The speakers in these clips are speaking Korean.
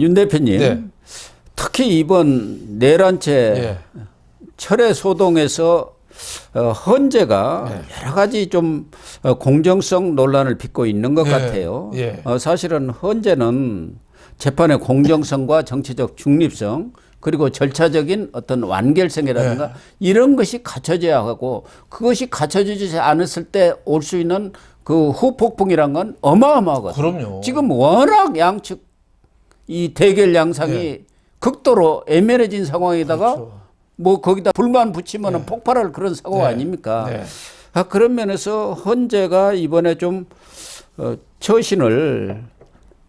윤 대표님, 네. 특히 이번 내란체 예. 철회 소동에서 헌재가 네. 여러 가지 좀 공정성 논란을 빚고 있는 것 예. 같아요. 예. 사실은 헌재는 재판의 공정성과 정치적 중립성 그리고 절차적인 어떤 완결성이라든가 네. 이런 것이 갖춰져야 하고 그것이 갖춰지지 않았을 때 올 수 있는 그 후폭풍이란 건 어마어마하거든요. 그럼요. 지금 워낙 양측 이 대결 양상이 네. 극도로 애매해진 상황에다가 그렇죠. 뭐 거기다 불만 붙이면은 네. 폭발할 그런 사고 네. 아닙니까? 네. 그런 면에서 헌재가 이번에 좀 처신을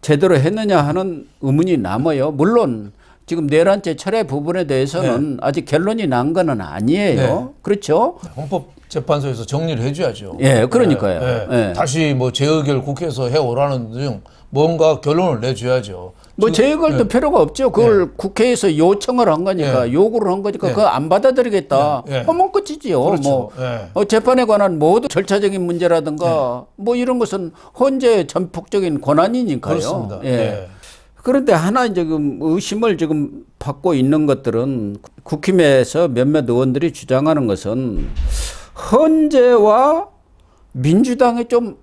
제대로 했느냐 하는 의문이 남아요. 물론 지금 내란죄 철회 부분에 대해서는 아직 결론이 난 거는 아니에요. 네. 그렇죠? 헌법재판소에서 정리를 해줘야죠. 예, 그러니까요. 예. 예. 다시 뭐 재의결 국회에서 해오라는 등 뭔가 결론을 내줘야죠. 뭐 재의결도 필요가 없죠. 그걸 국회에서 요청을 한 거니까 예. 요구를 한 거니까 예. 그거 안 받아들이겠다. 예. 예. 하면 끝이지요. 그렇죠. 뭐 재판에 관한 모든 절차적인 문제라든가 뭐 이런 것은 헌재의 전폭적인 권한이니까요. 그렇습니다. 예. 예. 그런데 하나 지금 의심을 지금 받고 있는 것들은 국힘에서 몇몇 의원들이 주장하는 것은 헌재와 민주당의 좀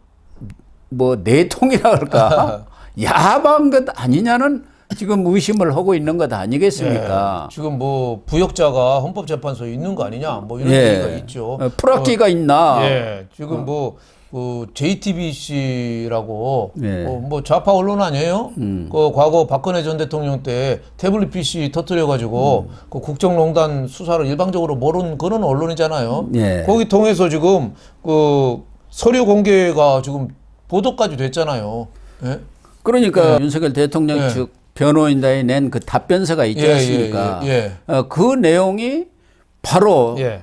뭐 내통이라 할까 야방 것 아니냐는 지금 의심을 하고 있는 것 아니겠습니까? 예. 지금 뭐 부역자가 헌법재판소에 있는 거 아니냐 뭐 이런 예. 얘기가 있죠. 프락기가 있나? 예. 지금 그 JTBC라고 예. 뭐 좌파 언론 아니에요? 그 과거 박근혜 전 대통령 때 태블릿 PC 터뜨려가지고 그 국정농단 수사를 일방적으로 모른 그런 언론이잖아요. 예. 거기 통해서 지금 그 서류 공개가 지금 보도까지 됐잖아요. 예? 그러니까 윤석열 대통령 예. 측 변호인단이 낸 그 답변서가 있지 예, 않습니까? 예, 예. 그 내용이 바로 예.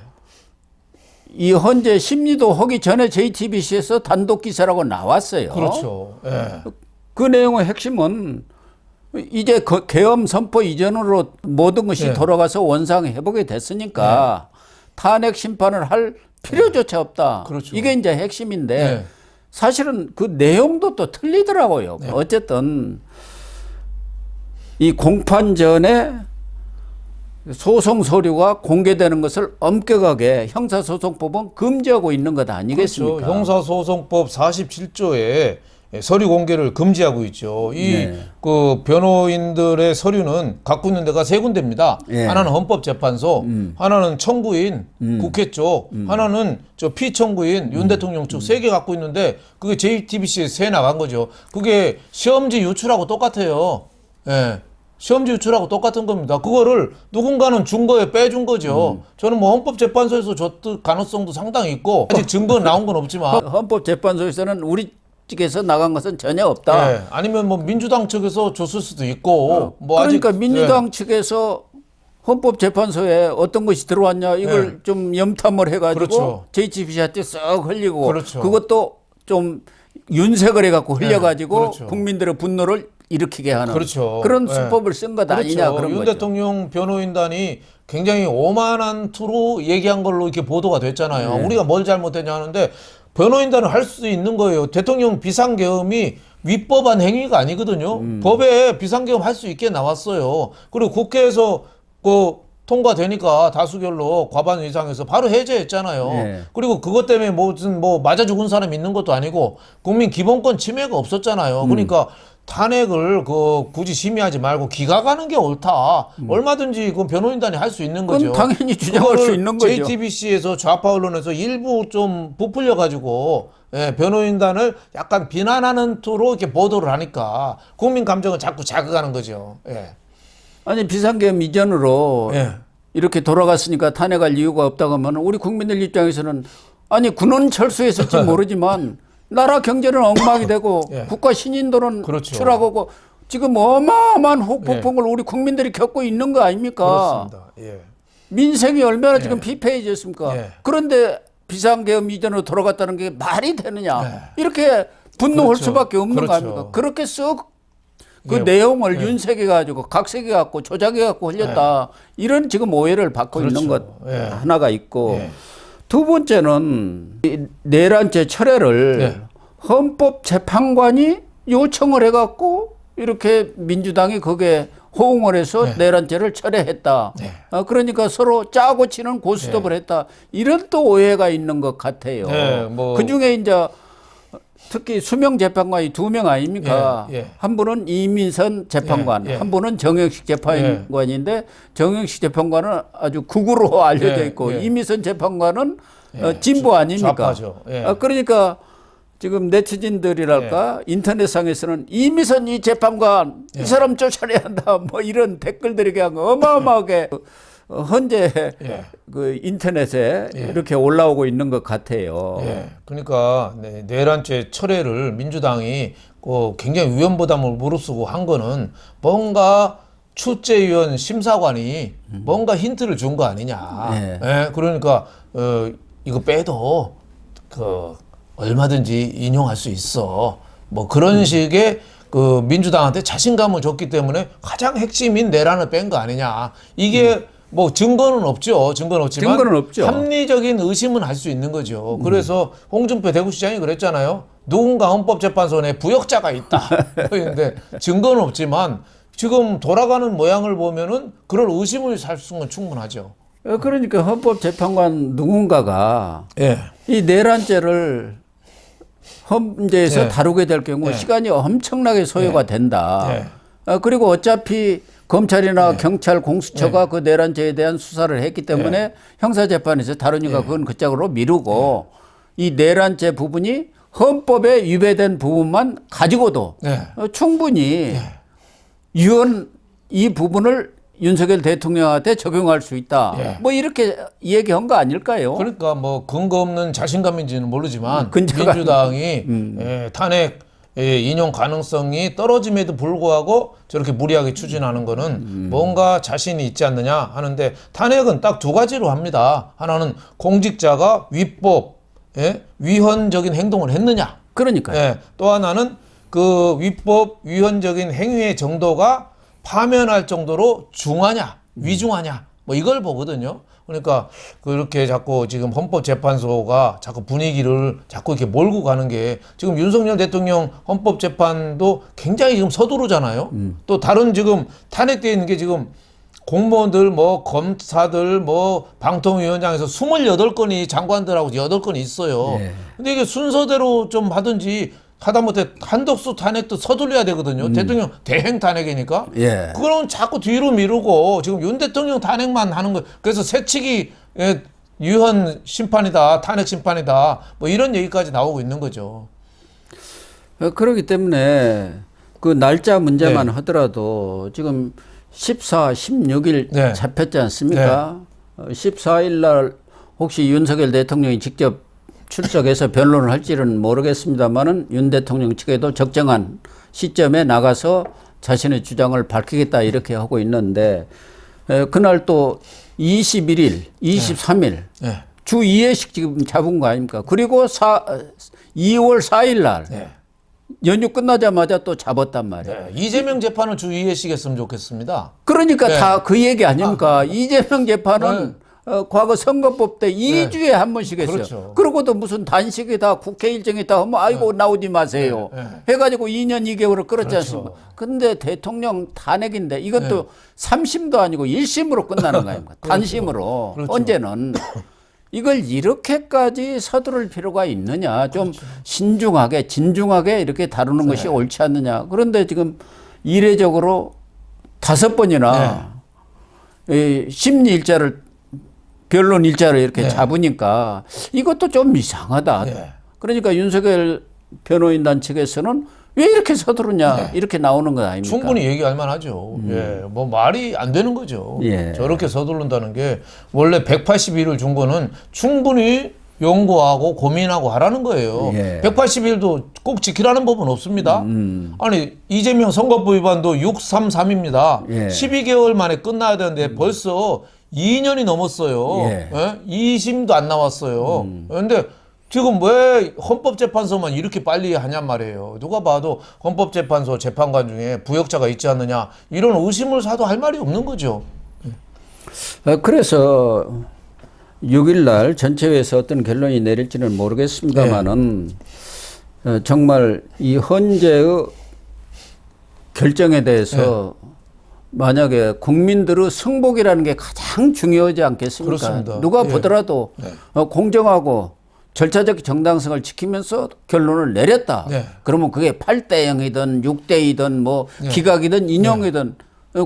이 헌재 심리도 하기 전에 JTBC에서 단독 기사라고 나왔어요. 그렇죠. 예. 그 내용의 핵심은 이제 계엄 선포 이전으로 모든 것이 예. 돌아가서 원상 회복이 됐으니까 탄핵 심판을 할 필요조차 없다. 그렇죠. 이게 이제 핵심인데 예. 사실은 그 내용도 또 틀리더라고요. 어쨌든 이 공판 전에 소송 서류가 공개되는 것을 엄격하게 형사소송법은 금지하고 있는 것 아니겠습니까? 그렇죠. 형사소송법 47조에 서류 공개를 금지하고 있죠. 그 변호인들의 서류는 갖고 있는 데가 세 군데입니다. 예. 하나는 헌법재판소, 하나는 청구인 국회 쪽, 하나는 저 피청구인 윤 대통령 쪽 세 개 갖고 있는데 그게 JTBC에 새 나간 거죠. 그게 시험지 유출하고 똑같아요. 예. 시험지 유출하고 똑같은 겁니다. 그거를 누군가는 증거에 빼준 거죠. 저는 뭐 헌법재판소에서 줬을 가능성도 상당히 있고 아직 증거 나온 건 없지만 헌법재판소에서는 우리 측에서 나간 것은 전혀 없다. 예. 아니면 뭐 민주당 측에서 줬을 수도 있고 뭐 그러니까 아직 민주당 측에서 헌법재판소에 어떤 것이 들어왔냐 이걸 좀 염탐을 해가지고 그렇죠. JTBC한테 쓱 흘리고 그렇죠. 그것도 좀 윤색을 해갖고 흘려가지고 그렇죠. 국민들의 분노를 일으키게 하는 그렇죠. 그런 예. 수법을 쓴 것 아니냐 그런 윤 거죠. 대통령 변호인단이 굉장히 오만한 투로 얘기한 걸로 이렇게 보도가 됐잖아요. 우리가 뭘 잘못했냐 하는데 변호인단을 할 수 있는 거예요. 대통령 비상계엄이 위법한 행위가 아니거든요. 법에 비상계엄 할 수 있게 나왔어요. 그리고 국회에서 그 통과되니까 다수결로 과반 이상에서 바로 해제했잖아요. 네. 그리고 그것 때문에 무슨 뭐 맞아 죽은 사람 있는 것도 아니고 국민 기본권 침해가 없었잖아요. 그러니까 탄핵을 굳이 심의하지 말고 기각하는 게 옳다. 얼마든지 그 변호인단이 할 수 있는 거죠. 그건 당연히 주장할 수 있는 거죠. JTBC에서 좌파 언론에서 일부 좀 부풀려 가지고 변호인단을 약간 비난하는 투로 이렇게 보도를 하니까 국민 감정을 자꾸 자극하는 거죠. 예. 아니 비상계엄 이전으로 예. 이렇게 돌아갔으니까 탄핵할 이유가 없다고 하면 우리 국민들 입장에서는 아니 군은 철수했을지 모르지만 나라 경제는 엉망이 되고 예. 국가 신인도는 그렇죠. 추락하고 지금 어마어마한 후폭풍을 우리 국민들이 겪고 있는 거 아닙니까? 그렇습니다. 예. 민생이 얼마나 지금 피폐해졌습니까? 예. 그런데 비상계엄 이전으로 돌아갔다는 게 말이 되느냐? 이렇게 분노할 그렇죠. 수밖에 없는 그렇죠. 거 아닙니까? 그렇게 쓱 그 예. 내용을 윤색해가지고 각색해갖고 조작해갖고 흘렸다. 이런 지금 오해를 받고 그렇죠. 있는 것 예. 하나가 있고 예. 두 번째는 이 내란죄 철회를 헌법재판관이 요청을 해갖고 이렇게 민주당이 거기에 호응을 해서 네. 내란죄를 철회했다. 네. 그러니까 서로 짜고 치는 고스톱을 했다. 이런 또 오해가 있는 것 같아요. 네, 뭐. 그중에 이제 특히 수명 재판관이 2명 아닙니까? 예, 예. 한 분은 이민선 재판관, 예, 예. 한 분은 정영식 재판관인데 정영식 재판관은 아주 극우로 알려져 예, 있고 예. 이민선 재판관은 예, 진보 아닙니까? 좌파죠. 예. 그러니까 지금 네티즌들이랄까 인터넷상에서는 이민선 이 재판관 이 사람 쫓아내야 한다 뭐 이런 댓글들이 그냥 어마어마하게 현재 예. 그 인터넷에 이렇게 올라오고 있는 것 같아요. 예. 그러니까 내란죄 철회를 민주당이 굉장히 위헌부담을 무릅쓰고 한 거는 뭔가 출제위원 심사관이 뭔가 힌트를 준 거 아니냐. 네. 예. 그러니까 이거 빼도 얼마든지 인용할 수 있어. 뭐 그런 식의 그 민주당한테 자신감을 줬기 때문에 가장 핵심인 내란을 뺀 거 아니냐. 이게 뭐 증거는 없죠. 증거는 없지만 증거는 없죠. 합리적인 의심은 할 수 있는 거죠. 그래서 홍준표 대구시장이 그랬잖아요. 누군가 헌법재판소에 부역자가 있다. 그런데 증거는 없지만 지금 돌아가는 모양을 보면은 그런 의심을 살 수는 충분하죠. 그러니까 헌법재판관 누군가가 예. 이 내란죄를 헌재에서 네. 다루게 될 경우 시간이 엄청나게 소요가 된다. 그리고 어차피 검찰이나 경찰 공수처가 그 내란죄에 대한 수사를 했기 때문에 형사재판에서 다루니까 그건 그 짝으로 미루고 이 내란죄 부분이 헌법에 위배된 부분만 가지고도 충분히 이 부분을 윤석열 대통령한테 적용할 수 있다. 뭐 이렇게 얘기한 거 아닐까요? 그러니까 뭐 근거 없는 자신감인지는 모르지만 근처가 민주당이 탄핵 인용 가능성이 떨어짐에도 불구하고 저렇게 무리하게 추진하는 거는 뭔가 자신이 있지 않느냐 하는데 탄핵은 딱 2가지로 합니다. 하나는 공직자가 위법, 위헌적인 행동을 했느냐. 그러니까요. 또 하나는 그 위법, 위헌적인 행위의 정도가 파면할 정도로 중하냐, 위중하냐, 뭐 이걸 보거든요. 그러니까 그렇게 자꾸 지금 헌법재판소가 자꾸 분위기를 자꾸 이렇게 몰고 가는 게 지금 윤석열 대통령 헌법재판도 굉장히 지금 서두르잖아요. 또 다른 지금 탄핵되어 있는 게 지금 공무원들, 뭐 검사들, 뭐 방통위원장에서 28건이 장관들하고 8건이 있어요. 근데 이게 순서대로 좀 하든지 하다못해 한덕수 탄핵도 서둘러야 되거든요. 대통령 대행 탄핵이니까. 그럼 자꾸 뒤로 미루고 지금 윤 대통령 탄핵만 하는 거. 그래서 새치기 유언 심판이다, 탄핵 심판이다, 뭐 이런 얘기까지 나오고 있는 거죠. 그렇기 때문에 그 날짜 문제만 하더라도 지금 14, 16일 잡혔지 않습니까? 14일 날 혹시 윤석열 대통령이 직접 출석해서 변론을 할지는 모르겠습니다만은 윤 대통령 측에도 적정한 시점에 나가서 자신의 주장을 밝히겠다 이렇게 하고 있는데 그날 또 21일, 23일 주 2회씩 지금 잡은 거 아닙니까? 그리고 2월 4일 날 연휴 끝나자마자 또 잡았단 말이에요. 이재명 재판은 주 2회씩 했으면 좋겠습니다. 그러니까 다 그 얘기 아닙니까? 이재명 재판은 과거 선거법 때 2주에 한 번씩 했어요. 그렇죠. 그러고도 무슨 단식이다, 국회 일정이다 하면 아이고 나오지 마세요. 해가지고 2년 2개월을 끌었지 않습니까? 근데 대통령 탄핵인데 이것도 3심도 아니고 1심으로 끝나는 거 아닙니까? 단심으로. 언제는. 이걸 이렇게까지 서두를 필요가 있느냐. 좀 신중하게, 진중하게 이렇게 다루는 것이 옳지 않느냐. 그런데 지금 이례적으로 5번이나 심리 일자를 변론 일자를 이렇게 잡으니까 이것도 좀 이상하다. 그러니까 윤석열 변호인단 측에서는 왜 이렇게 서두르냐 이렇게 나오는 거 아닙니까? 충분히 얘기할 만하죠. 뭐 말이 안 되는 거죠. 저렇게 서두른다는 게 원래 180일을 준 거는 충분히 연구하고 고민하고 하라는 거예요. 180일도 꼭 지키라는 법은 없습니다. 아니 이재명 선거법 위반도 633입니다. 12개월 만에 끝나야 되는데 벌써 2년이 넘었어요. 2심도 안 나왔어요. 그런데 지금 왜 헌법재판소만 이렇게 빨리 하냔 말이에요. 누가 봐도 헌법재판소 재판관 중에 부역자가 있지 않느냐 이런 의심을 사도 할 말이 없는 거죠. 그래서 6일 날 전체회에서 어떤 결론이 내릴지는 모르겠습니다만은 정말 이 헌재의 결정에 대해서 만약에 국민들의 승복이라는 게 가장 중요하지 않겠습니까? 그렇습니다. 누가 예. 보더라도 네. 공정하고 절차적 정당성을 지키면서 결론을 내렸다. 네. 그러면 그게 8대 0이든 6대 2든 뭐 네. 기각이든 인용이든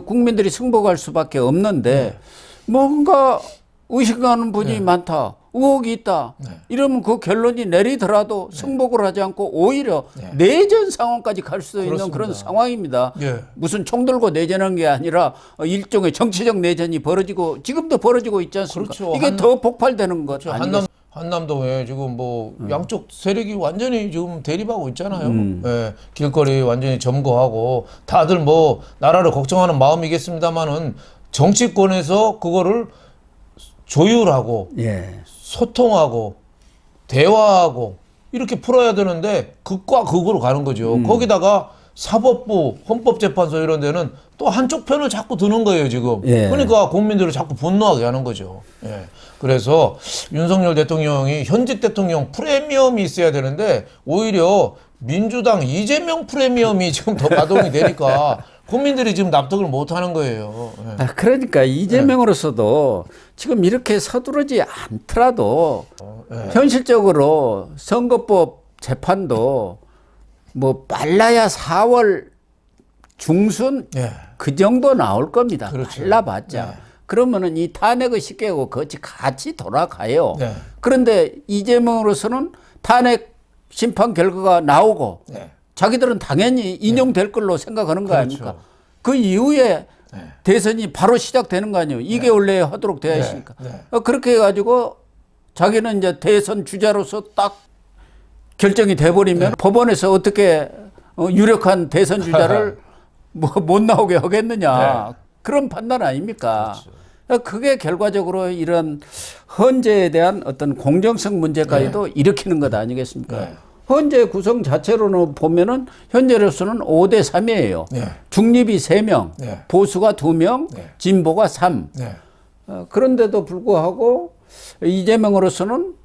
국민들이 승복할 수밖에 없는데 네. 뭔가 의식하는 분이 많다. 의혹이 있다. 이러면 그 결론이 내리더라도 승복을 하지 않고 오히려 내전 상황까지 갈 수도 있는 그렇습니다. 그런 상황입니다. 예. 무슨 총 들고 내전한 게 아니라 일종의 정치적 내전이 벌어지고 지금도 벌어지고 있지 않습니까? 그렇죠. 이게 더 폭발되는 것 그렇죠. 아니겠습니까? 한남동에 지금 뭐 양쪽 세력이 완전히 지금 대립하고 있잖아요. 예, 길거리 완전히 점거하고 다들 뭐 나라를 걱정하는 마음이겠습니다만은 정치권에서 그거를 조율하고 예. 소통하고 대화하고 이렇게 풀어야 되는데 극과 극으로 가는 거죠. 거기다가 사법부, 헌법재판소 이런 데는 또 한쪽 편을 자꾸 드는 거예요, 지금. 예. 그러니까 국민들을 자꾸 분노하게 하는 거죠. 예. 그래서 윤석열 대통령이 현직 대통령 프리미엄이 있어야 되는데 오히려 민주당 이재명 프리미엄이 지금 더 가동이 되니까 국민들이 지금 납득을 못 하는 거예요. 예. 그러니까 이재명으로서도 지금 이렇게 서두르지 않더라도 현실적으로 선거법 재판도 뭐 빨라야 4월 중순 예. 그 정도 나올 겁니다. 그렇죠. 빨라봤자. 네. 그러면은 이 탄핵의 시계하고 같이 돌아가요. 네. 그런데 이재명으로서는 탄핵 심판 결과가 나오고 네. 자기들은 당연히 인용될 걸로 생각하는 거 그렇죠. 아닙니까? 그 이후에 대선이 바로 시작되는 거 아니에요. 2개월 내에 하도록 되어 있으니까. 그렇게 해가지고 자기는 이제 대선 주자로서 딱 결정이 돼버리면 법원에서 어떻게 유력한 대선 주자를 뭐 못 나오게 하겠느냐. 그런 판단 아닙니까? 그게 결과적으로 이런 헌재에 대한 어떤 공정성 문제까지도 일으키는 것 아니겠습니까? 헌재 구성 자체로는 보면은 현재로서는 5대 3이에요. 중립이 3명, 보수가 2명, 진보가 3. 그런데도 불구하고 이재명으로서는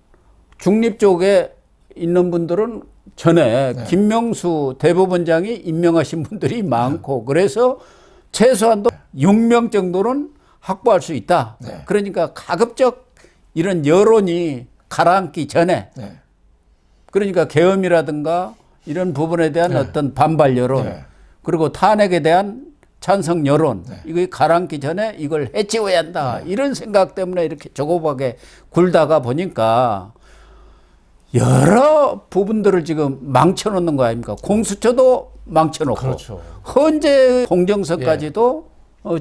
중립 쪽에 있는 분들은 전에 김명수 대법원장이 임명하신 분들이 많고 그래서 최소한도 6명 정도는 확보할 수 있다. 그러니까 가급적 이런 여론이 가라앉기 전에 그러니까 계엄이라든가 이런 부분에 대한 어떤 반발 여론 그리고 탄핵에 대한 찬성 여론 이거 가라앉기 전에 이걸 해치워야 한다. 이런 생각 때문에 이렇게 조급하게 굴다가 보니까 여러 부분들을 지금 망쳐놓는 거 아닙니까? 공수처도 망쳐놓고 그렇죠. 헌재 공정성까지도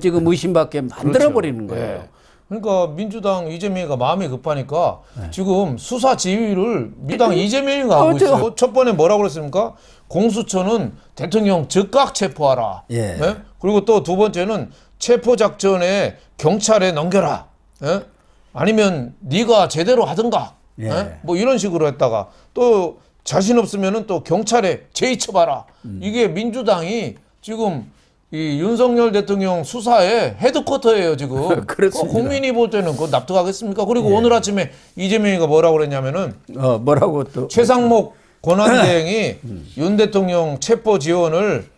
지금 의심받게 만들어버리는 거예요. 그러니까 민주당 이재명이가 마음이 급하니까 지금 수사 지휘를 민주당 이재명이가 하고 있어요. 첫 번에 뭐라고 그랬습니까? 공수처는 대통령 즉각 체포하라. 예. 예? 그리고 또 두 번째는 체포 작전에 경찰에 넘겨라. 예? 아니면 네가 제대로 하든가. 예. 예? 뭐 이런 식으로 했다가 또 자신 없으면은 또 경찰에 제의쳐봐라. 이게 민주당이 지금 이 윤석열 대통령 수사의 헤드쿼터예요 지금. 그렇습니다. 국민이 볼 때는 그거 납득하겠습니까? 그리고 오늘 아침에 이재명이가 뭐라고 그랬냐면은 뭐라고 또 최상목 권한대행이 윤 대통령 체포 지원을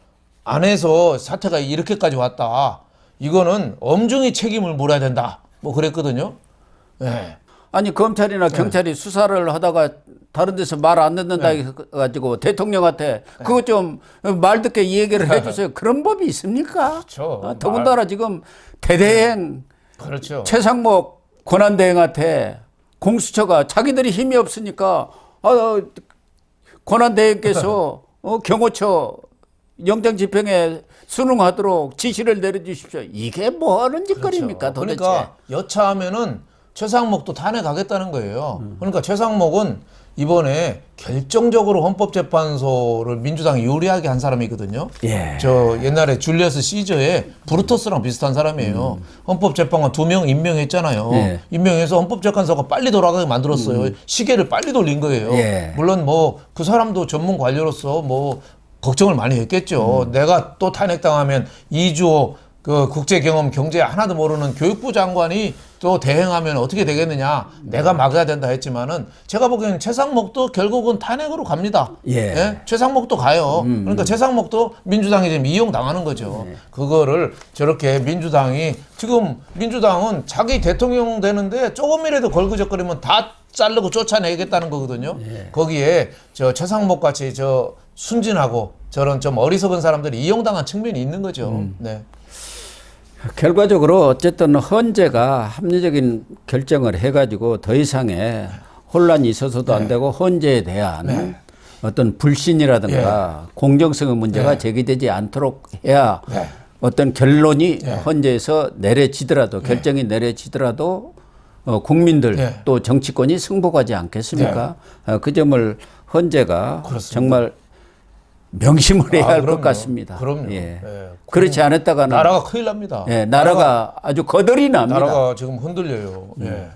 안 해서 사태가 이렇게까지 왔다. 이거는 엄중히 책임을 물어야 된다. 뭐 그랬거든요. 예. 아니 검찰이나 경찰이 수사를 하다가 다른 데서 말 안 듣는다 해가지고 대통령한테 그거 좀 말 듣게 이 얘기를 해주세요. 그런 법이 있습니까? 그렇죠. 더군다나 지금 대대행 그렇죠. 최상목 권한대행한테 공수처가 자기들이 힘이 없으니까 권한대행께서 경호처 영장 집행에 순응하도록 지시를 내려주십시오. 이게 뭐 하는 짓거리입니까 도대체? 그러니까 여차하면은 최상목도 탄핵하겠다는 거예요. 그러니까 최상목은 이번에 결정적으로 헌법재판소를 민주당이 유리하게 한 사람이거든요. 예. 저 옛날에 줄리어스 시저의 브루터스랑 비슷한 사람이에요. 헌법재판관 2명 임명했잖아요. 예. 임명해서 헌법재판소가 빨리 돌아가게 만들었어요. 시계를 빨리 돌린 거예요. 예. 물론 뭐 그 사람도 전문 관료로서 뭐 걱정을 많이 했겠죠. 내가 또 탄핵당하면 2조 그 국제 경험 경제 하나도 모르는 교육부 장관이 또 대행하면 어떻게 되겠느냐. 내가 막아야 된다 했지만은 제가 보기에는 최상목도 결국은 탄핵으로 갑니다. 예. 최상목도 가요. 그러니까 최상목도 민주당이 지금 이용당하는 거죠. 그거를 저렇게 민주당이 지금 민주당은 자기 대통령 되는데 조금이라도 걸그적거리면 다 자르고 쫓아내겠다는 거거든요. 거기에 저 최상목 같이 저 순진하고 저런 좀 어리석은 사람들이 이용당한 측면이 있는 거죠. 네. 결과적으로 어쨌든 헌재가 합리적인 결정을 해가지고 더 이상의 혼란이 있어서도 안 되고 헌재에 대한 어떤 불신이라든가 공정성의 문제가 제기되지 않도록 해야 어떤 결론이 헌재에서 내려지더라도 결정이 내려지더라도 국민들 또 정치권이 승복하지 않겠습니까? 그 점을 헌재가 그렇습니다. 정말 명심을 해야 할 것 그럼요. 같습니다. 그럼요. 예. 예. 그렇지 않았다가는 나라가 큰일 납니다. 나라가 아주 거덜이 납니다. 나라가 지금 흔들려요. 예.